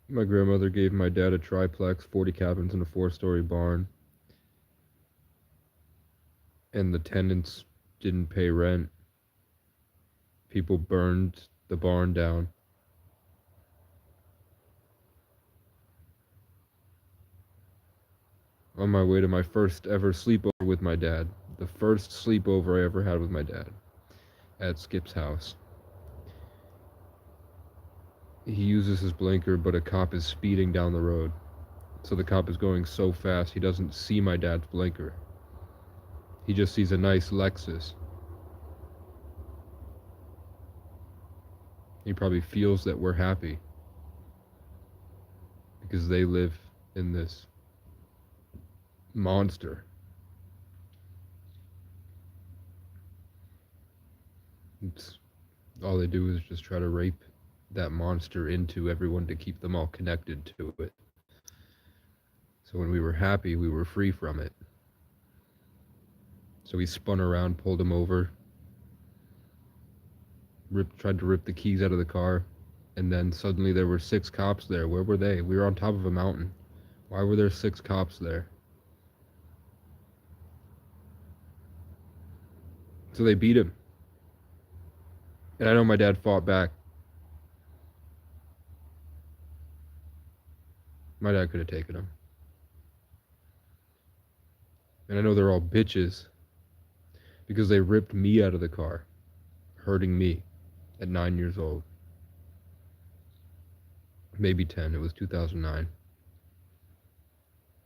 My grandmother gave my dad a triplex, 40 cabins, and a 4-story barn, and the tenants didn't pay rent. People burned the barn down. On my way to my first ever sleepover with my dad. The first sleepover I ever had with my dad at Skip's house. He uses his blinker, but a cop is speeding down the road. So the cop is going so fast he doesn't see my dad's blinker. He just sees a nice Lexus. He probably feels that we're happy because they live in this monster. It's, all they do is just try to rape that monster into everyone to keep them all connected to it. So when we were happy, we were free from it. So he spun around, pulled him over, tried to rip the keys out of the car, and then suddenly there were 6 cops there. Where were they? We were on top of a mountain. Why were there 6 cops there? So they beat him. And I know my dad fought back. My dad could have taken him. And I know they're all bitches because they ripped me out of the car, hurting me at 9 years old. Maybe 10. It was 2009.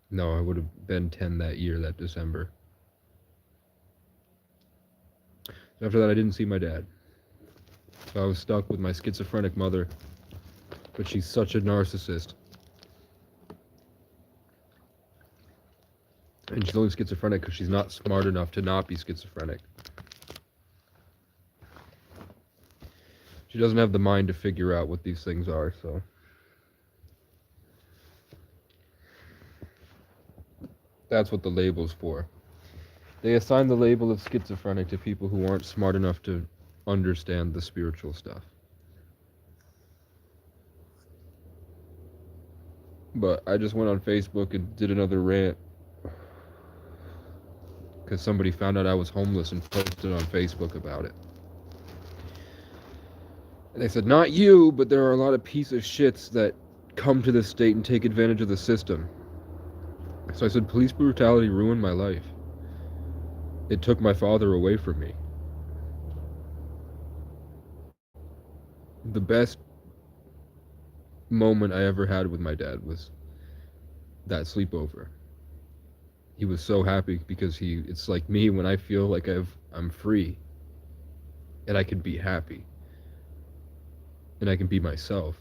No, I would have been 10 that year, that December. After that, I didn't see my dad. So I was stuck with my schizophrenic mother. But she's such a narcissist. And she's only schizophrenic because she's not smart enough to not be schizophrenic. She doesn't have the mind to figure out what these things are, so. That's what the label's for. They assign the label of schizophrenic to people who aren't smart enough to understand the spiritual stuff. But I just went on Facebook and did another rant because somebody found out I was homeless and posted on Facebook about it. And they said, not you, but there are a lot of piece of shits that come to this state and take advantage of the system. So I said, police brutality ruined my life. It took my father away from me. The best moment I ever had with my dad was that sleepover. He was so happy because it's like me when I feel like I'm free and I can be happy and I can be myself,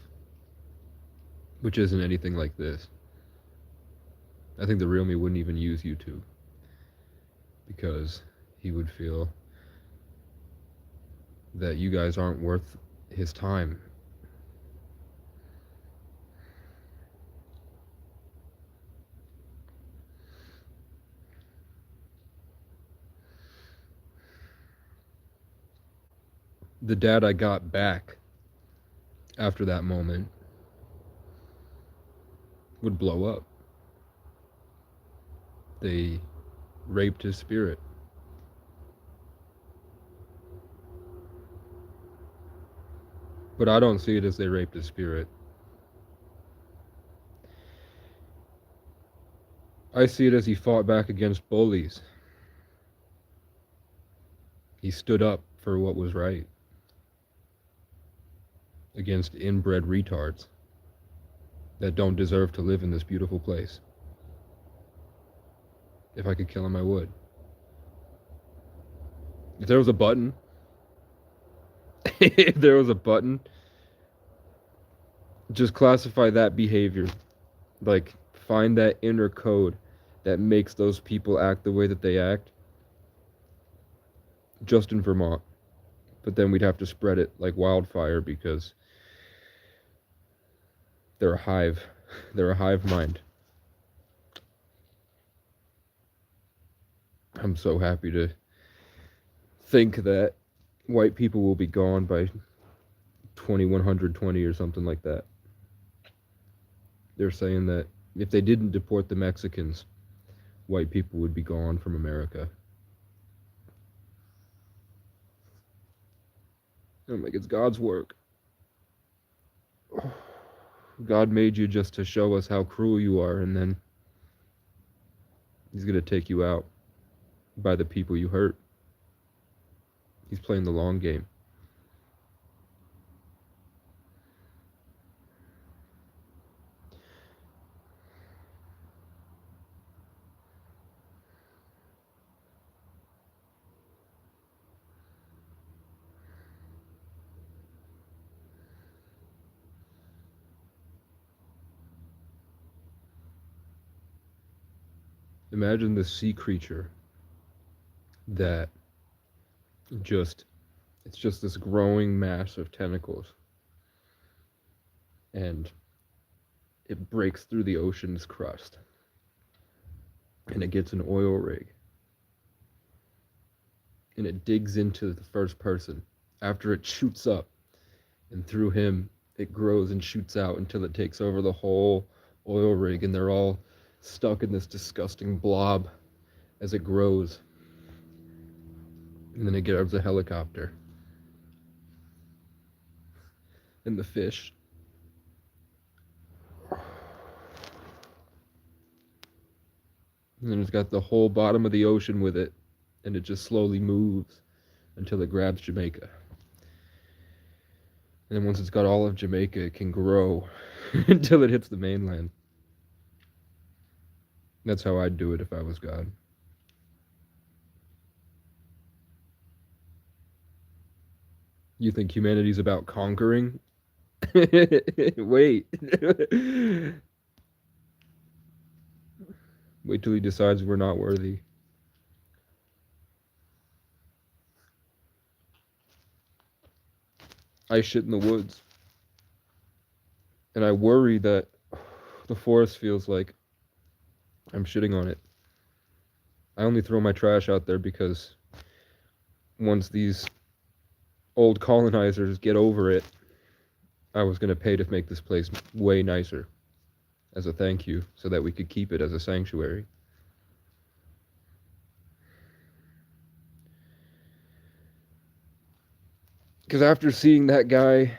which isn't anything like this. I think the real me wouldn't even use YouTube because he would feel that you guys aren't worth his time. The dad I got back after that moment would blow up. They raped his spirit. But I don't see it as they raped his spirit. I see it as he fought back against bullies. He stood up for what was right against inbred retards that don't deserve to live in this beautiful place. If I could kill him, I would. If there was a button, if there was a button, just classify that behavior. Like, find that inner code that makes those people act the way that they act. Just in Vermont. But then we'd have to spread it like wildfire because they're a hive. They're a hive mind. I'm so happy to think that white people will be gone by 2120 or something like that. They're saying that if they didn't deport the Mexicans, white people would be gone from America. And I'm like, it's God's work. God made you just to show us how cruel you are, and then He's going to take you out by the people you hurt. He's playing the long game. Imagine this sea creature that it's just this growing mass of tentacles, and it breaks through the ocean's crust, and it gets an oil rig, and it digs into the first person after it shoots up, and through him it grows and shoots out until it takes over the whole oil rig, and they're all stuck in this disgusting blob as it grows. And then it grabs a helicopter. And the fish. And then it's got the whole bottom of the ocean with it. And it just slowly moves until it grabs Jamaica. And then once it's got all of Jamaica, it can grow until it hits the mainland. That's how I'd do it if I was God. You think humanity's about conquering? Wait. Wait till he decides we're not worthy. I shit in the woods. And I worry that the forest feels like I'm shitting on it. I only throw my trash out there because once these old colonizers get over it, I was going to pay to make this place way nicer as a thank you so that we could keep it as a sanctuary. Because after seeing that guy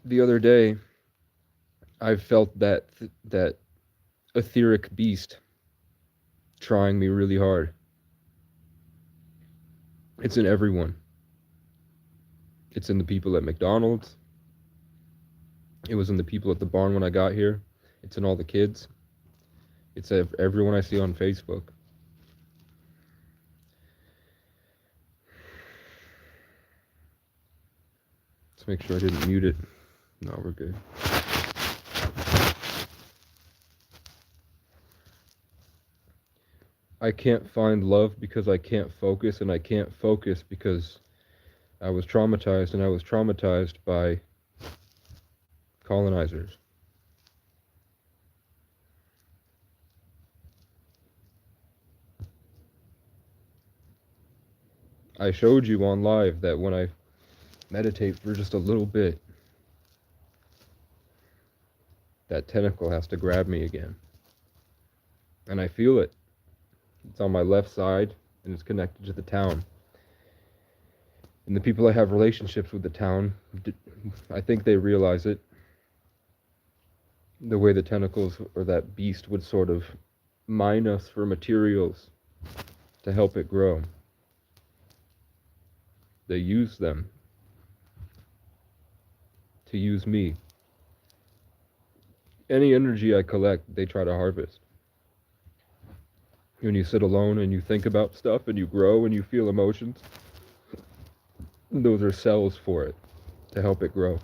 the other day, I felt that etheric beast trying me really hard. It's in everyone. It's in the people at McDonald's. It was in the people at the barn when I got here. It's in all the kids. It's everyone I see on Facebook. Let's make sure I didn't mute it. No, we're good. I can't find love because I can't focus, and I can't focus because I was traumatized, and I was traumatized by colonizers. I showed you on live that when I meditate for just a little bit, that tentacle has to grab me again. And I feel it. It's on my left side, and it's connected to the town. And the people I have relationships with the town, I think they realize it. The way the tentacles or that beast would sort of mine us for materials to help it grow. They use them to use me. Any energy I collect, they try to harvest. When you sit alone and you think about stuff and you grow and you feel emotions, those are cells for it to help it grow.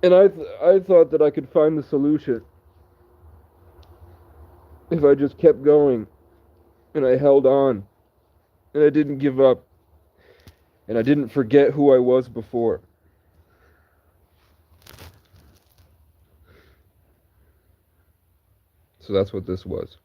And I thought that I could find the solution if I just kept going and I held on and I didn't give up and I didn't forget who I was before. So that's what this was.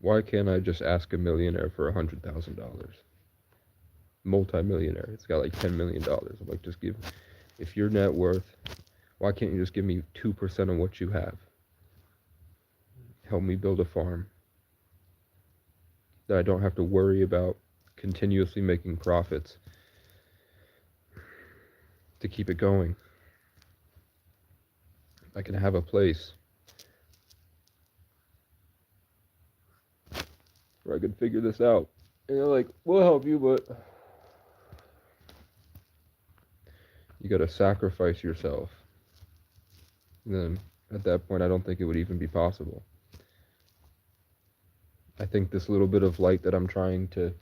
Why can't I just ask a millionaire for $100,000? Multi-millionaire. It's got like $10 million. I'm like, just give. If your net worth, why can't you just give me 2% of what you have? Help me build a farm that I don't have to worry about continuously making profits to keep it going. I can have a place where I could figure this out. And they're like, we'll help you, but you gotta sacrifice yourself. And then at that point, I don't think it would even be possible. I think this little bit of light that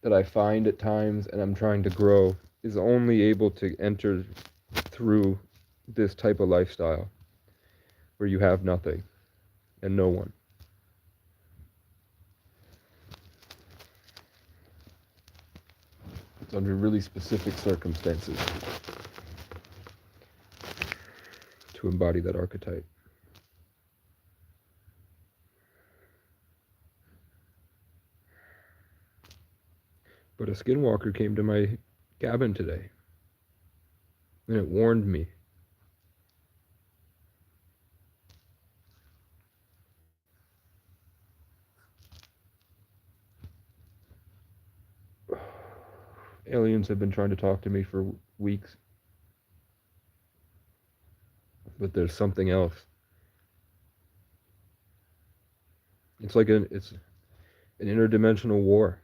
that I find at times and I'm trying to grow is only able to enter through this type of lifestyle where you have nothing and no one. It's under really specific circumstances to embody that archetype. But a skinwalker came to my cabin today, and it warned me. Aliens have been trying to talk to me for weeks, but there's something else. It's an interdimensional war.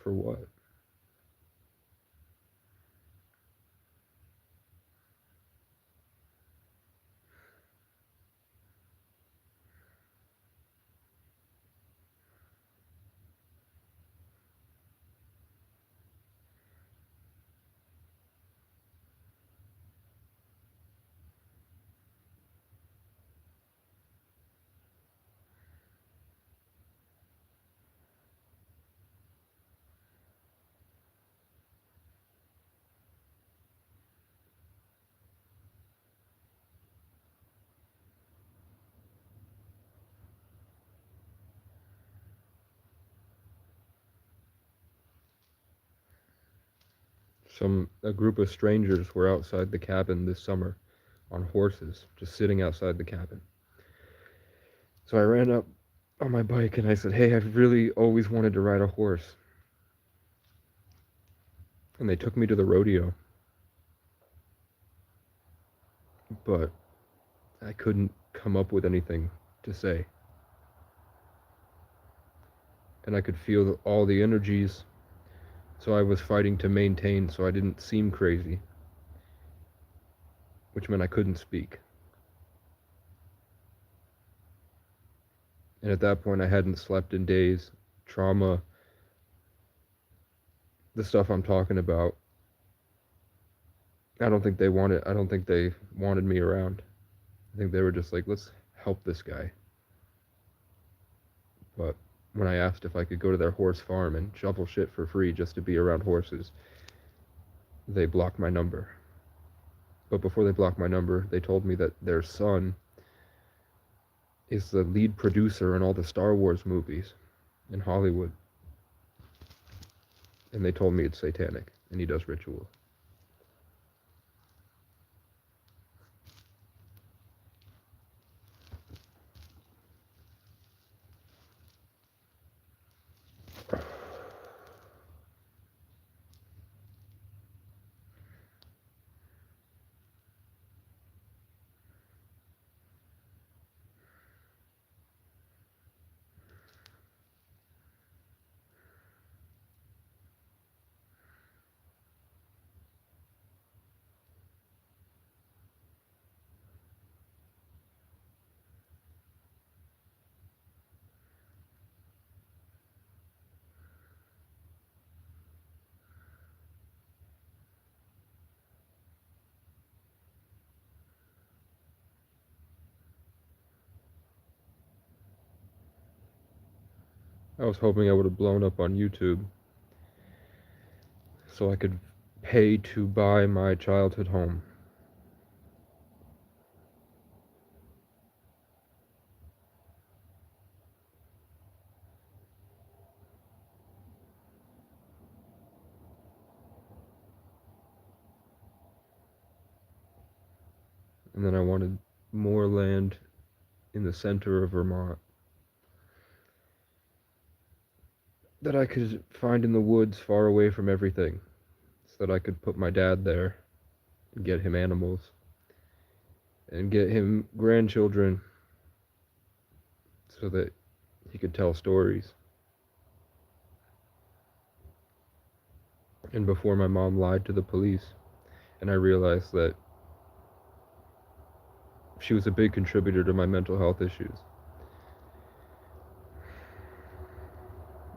For what? A group of strangers were outside the cabin this summer on horses, just sitting outside the cabin. So I ran up on my bike and I said, "Hey, I've really always wanted to ride a horse." And they took me to the rodeo, but I couldn't come up with anything to say. And I could feel all the energies, so I was fighting to maintain so I didn't seem crazy, which meant I couldn't speak. And at that point, I hadn't slept in days. Trauma, the stuff I'm talking about, I don't think they wanted me around. I think they were just like, let's help this guy. But when I asked if I could go to their horse farm and shovel shit for free just to be around horses, they blocked my number. But before they blocked my number, they told me that their son is the lead producer in all the Star Wars movies in Hollywood. And they told me it's satanic and he does ritual. I was hoping I would have blown up on YouTube so I could pay to buy my childhood home. And then I wanted more land in the center of Vermont that I could find in the woods far away from everything, so that I could put my dad there and get him animals and get him grandchildren so that he could tell stories. And before my mom lied to the police, and I realized that she was a big contributor to my mental health issues.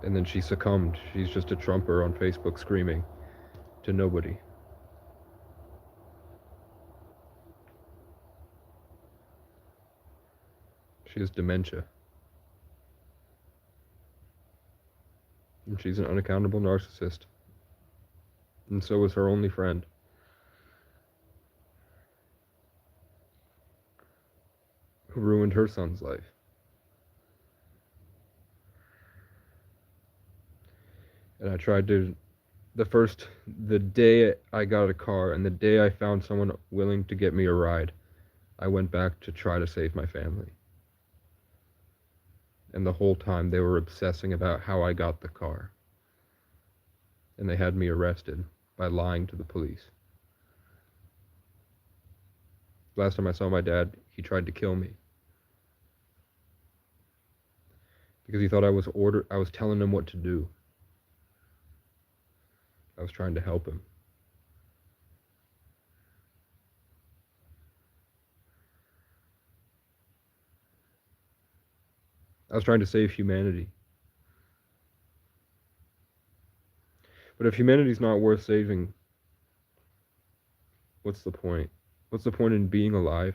And then she succumbed. She's just a Trumper on Facebook screaming to nobody. She has dementia. And she's an unaccountable narcissist. And so is her only friend. Who ruined her son's life. And I tried to, the day I got a car and the day I found someone willing to get me a ride, I went back to try to save my family. And the whole time they were obsessing about how I got the car. And they had me arrested by lying to the police. Last time I saw my dad, he tried to kill me. Because he thought I was telling him what to do. I was trying to help him. I was trying to save humanity. But if humanity's not worth saving, what's the point? What's the point in being alive?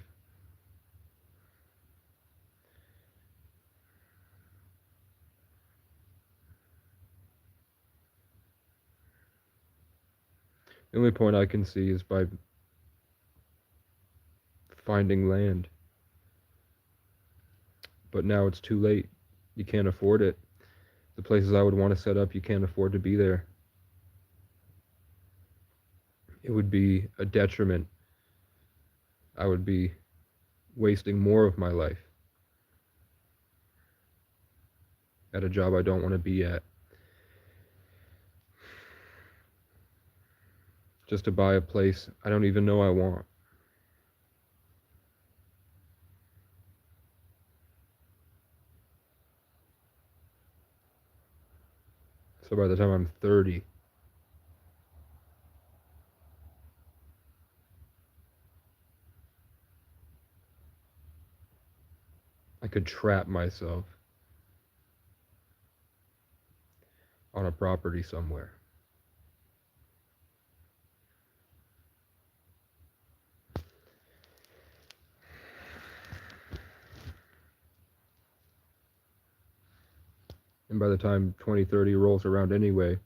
The only point I can see is by finding land. But now it's too late. You can't afford it. The places I would want to set up, you can't afford to be there. It would be a detriment. I would be wasting more of my life at a job I don't want to be at. Just to buy a place I don't even know I want. So by the time I'm 30, I could trap myself on a property somewhere. And by the time 2030 rolls around anyway,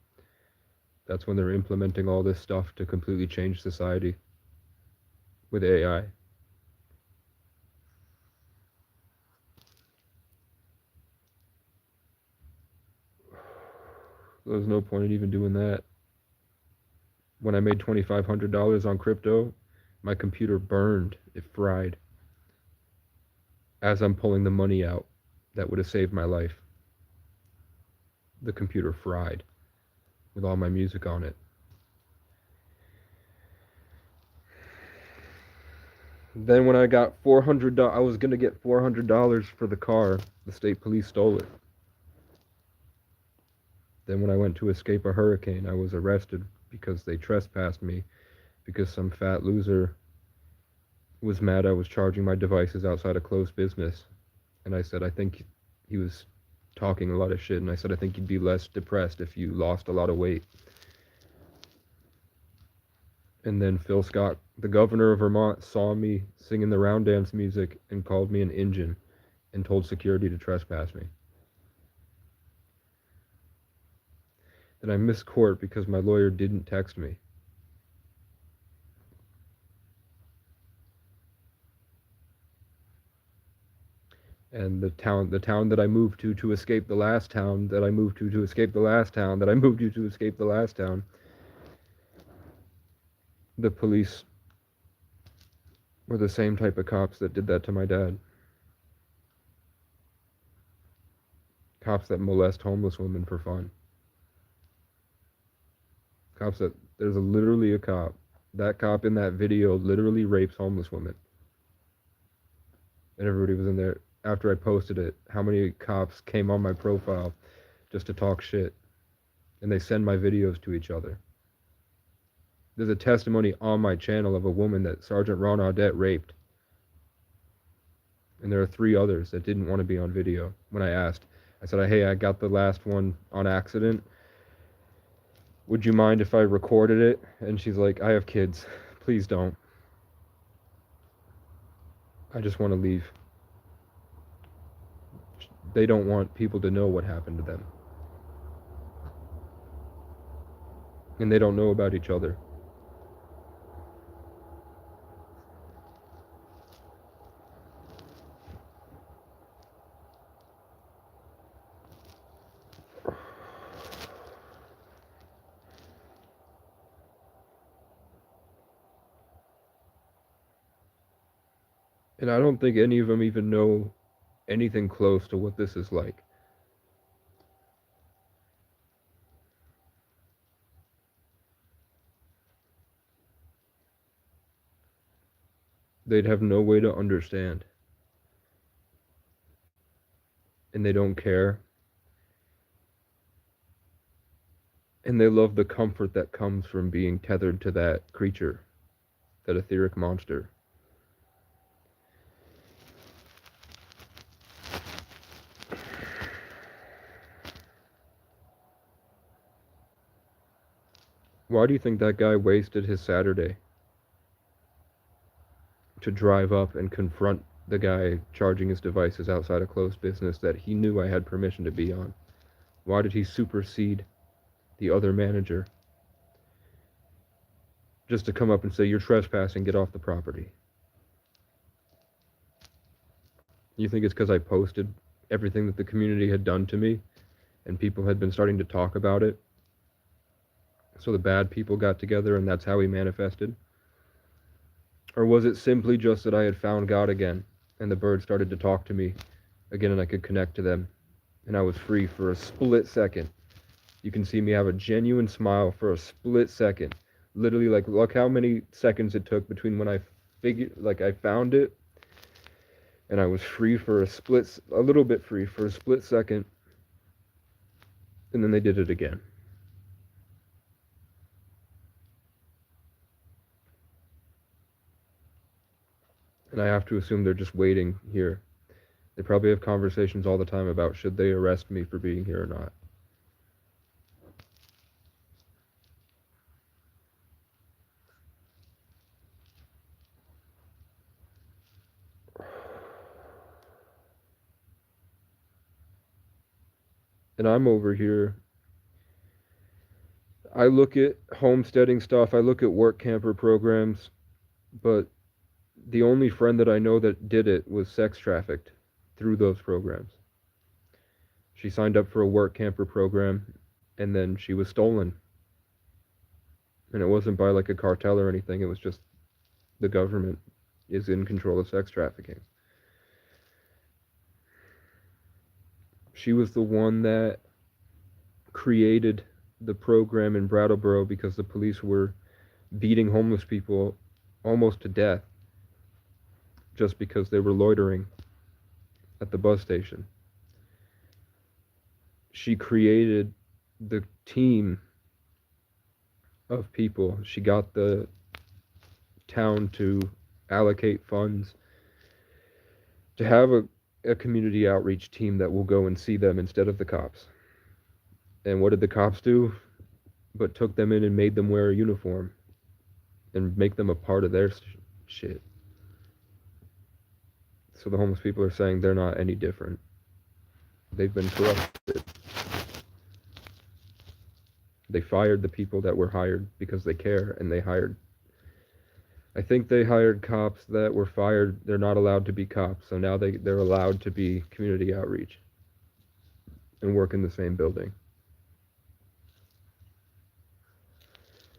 that's when they're implementing all this stuff to completely change society with AI. There's no point in even doing that. When I made $2,500 on crypto, my computer burned. It fried. As I'm pulling the money out that would have saved my life, the computer fried with all my music on it. Then when I got $400, I was going to get $400 for the car. The state police stole it. Then when I went to escape a hurricane, I was arrested because they trespassed me because some fat loser was mad I was charging my devices outside a closed business. And I said, I think he was talking a lot of shit. And I said, I think you'd be less depressed if you lost a lot of weight. And then Phil Scott, the governor of Vermont, saw me singing the round dance music and called me an Injun and told security to trespass me. that I missed court because my lawyer didn't text me. And the town that I moved to escape the last town that I moved to escape the last town that I moved to escape the last town, the police were the same type of cops that did that to my dad. Cops that molest homeless women for fun. Cops that, there's literally a cop. That cop in that video literally rapes homeless women. And everybody was in there. After I posted it, how many cops came on my profile just to talk shit? And they send my videos to each other. There's a testimony on my channel of a woman that Sergeant Ron Audette raped. And there are 3 others that didn't want to be on video. When I asked, I said, hey, I got the last one on accident. Would you mind if I recorded it? And she's like, I have kids. Please don't. I just want to leave. They don't want people to know what happened to them. And they don't know about each other. And I don't think any of them even know anything close to what this is like. They'd have no way to understand. And they don't care. And they love the comfort that comes from being tethered to that creature, that etheric monster. Why do you think that guy wasted his Saturday to drive up and confront the guy charging his devices outside a closed business that he knew I had permission to be on? Why did he supersede the other manager just to come up and say, you're trespassing, get off the property? You think it's because I posted everything that the community had done to me and people had been starting to talk about it? So the bad people got together and that's how he manifested? Or was it simply just that I had found God again and the birds started to talk to me again and I could connect to them and I was free for a split second? You can see me have a genuine smile for a split second. Literally, like, look how many seconds it took between when I found it and I was free for a little bit free for a split second, and then they did it again. And I have to assume they're just waiting here. They probably have conversations all the time about should they arrest me for being here or not. And I'm over here. I look at homesteading stuff, I look at work camper programs, but the only friend that I know that did it was sex trafficked through those programs. She signed up for a work camper program and then she was stolen. And it wasn't by like a cartel or anything, it was just the government is in control of sex trafficking. She was the one that created the program in Brattleboro because the police were beating homeless people almost to death just because they were loitering at the bus station. She created the team of people. She got the town to allocate funds to have a community outreach team that will go and see them instead of the cops. And what did the cops do? But took them in and made them wear a uniform and make them a part of their shit. So the homeless people are saying they're not any different. They've been corrupted. They fired the people that were hired because they care, and I think they hired cops that were fired. They're not allowed to be cops, so now they're allowed to be community outreach and work in the same building.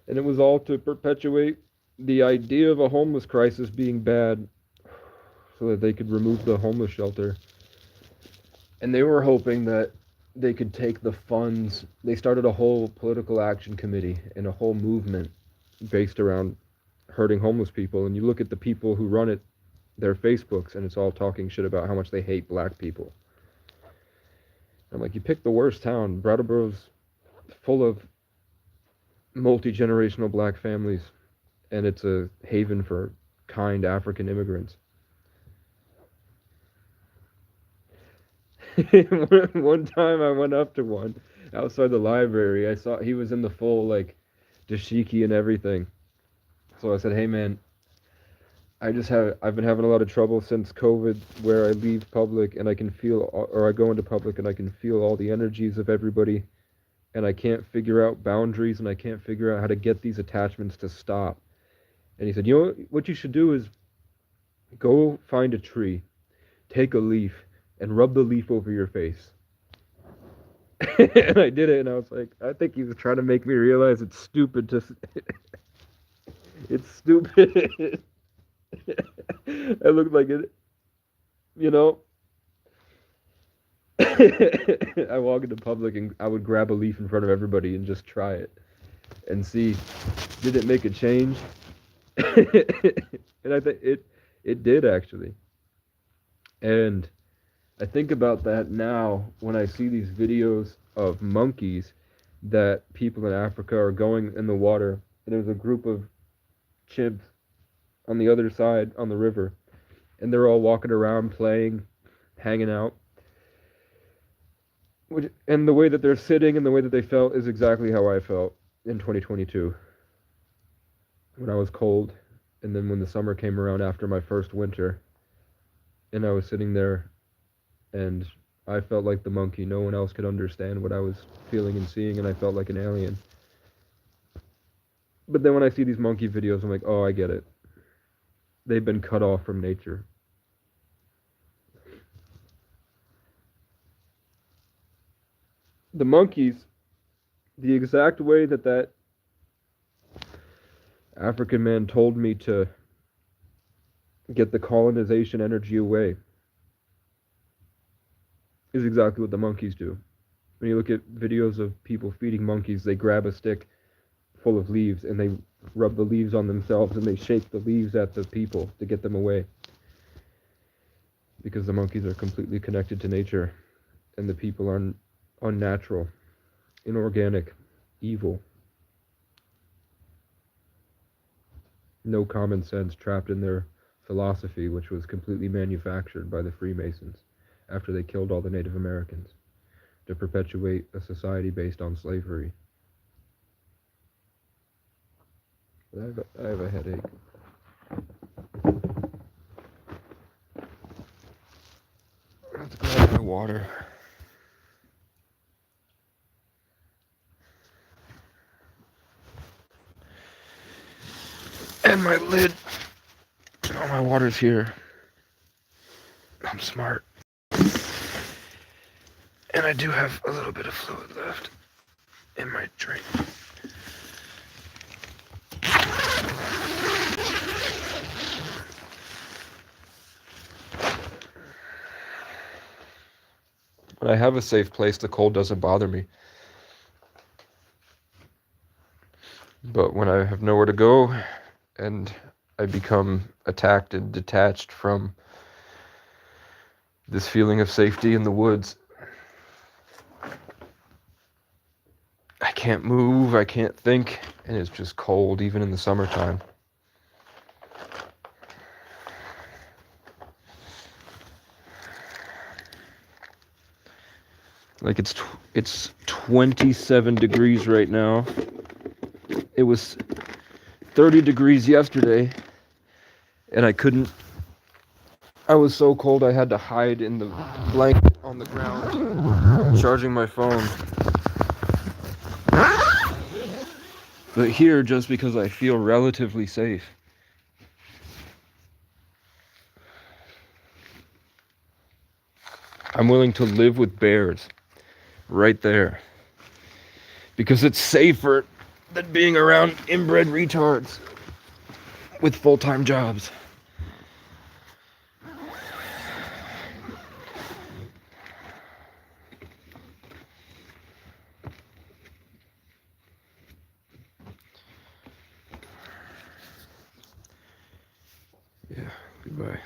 And it was all to perpetuate the idea of a homeless crisis being bad so that they could remove the homeless shelter. And they were hoping that they could take the funds. They started a whole political action committee and a whole movement based around hurting homeless people. And you look at the people who run it, their Facebooks, and it's all talking shit about how much they hate black people. I'm like, you picked the worst town. Brattleboro's full of multi-generational black families, and it's a haven for kind African immigrants. One time I went up to one outside the library. I saw he was in the full like dashiki and everything. So I said, "Hey man, I've been having a lot of trouble since COVID where I leave public and I can feel, or I go into public and I can feel all the energies of everybody, and I can't figure out boundaries, and I can't figure out how to get these attachments to stop." And he said, "You know what you should do is go find a tree, take a leaf, and rub the leaf over your face." And I did it, and I was like, I think he was trying to make me realize it's stupid to it's stupid. I looked like it, you know. I walk into public and I would grab a leaf in front of everybody and just try it and see, did it make a change? And I think it did actually. And I think about that now when I see these videos of monkeys that people in Africa are going in the water, and there's a group of chimps on the other side on the river, and they're all walking around playing, hanging out. And the way that they're sitting and the way that they felt is exactly how I felt in 2022 when I was cold, and then when the summer came around after my first winter, and I was sitting there and I felt like the monkey. No one else could understand what I was feeling and seeing, and I felt like an alien. But then when I see these monkey videos, I'm like, oh, I get it. They've been cut off from nature. The monkeys, the exact way that African man told me to get the colonization energy away, is exactly what the monkeys do. When you look at videos of people feeding monkeys, they grab a stick full of leaves and they rub the leaves on themselves and they shake the leaves at the people to get them away. Because the monkeys are completely connected to nature and the people are unnatural, inorganic, evil. No common sense, trapped in their philosophy, which was completely manufactured by the Freemasons after they killed all the Native Americans to perpetuate a society based on slavery. I have a headache. Let's grab my water. And my lid. Oh, my water's here. I'm smart. And I do have a little bit of fluid left in my drink. When I have a safe place, the cold doesn't bother me. But when I have nowhere to go and I become attacked and detached from this feeling of safety in the woods, I can't move, I can't think, and it's just cold even in the summertime. Like it's 27 degrees right now. It was 30 degrees yesterday, and I was so cold I had to hide in the blanket on the ground, charging my phone. But here, just because I feel relatively safe, I'm willing to live with bears right there. Because it's safer than being around inbred retards with full-time jobs. Yeah, goodbye.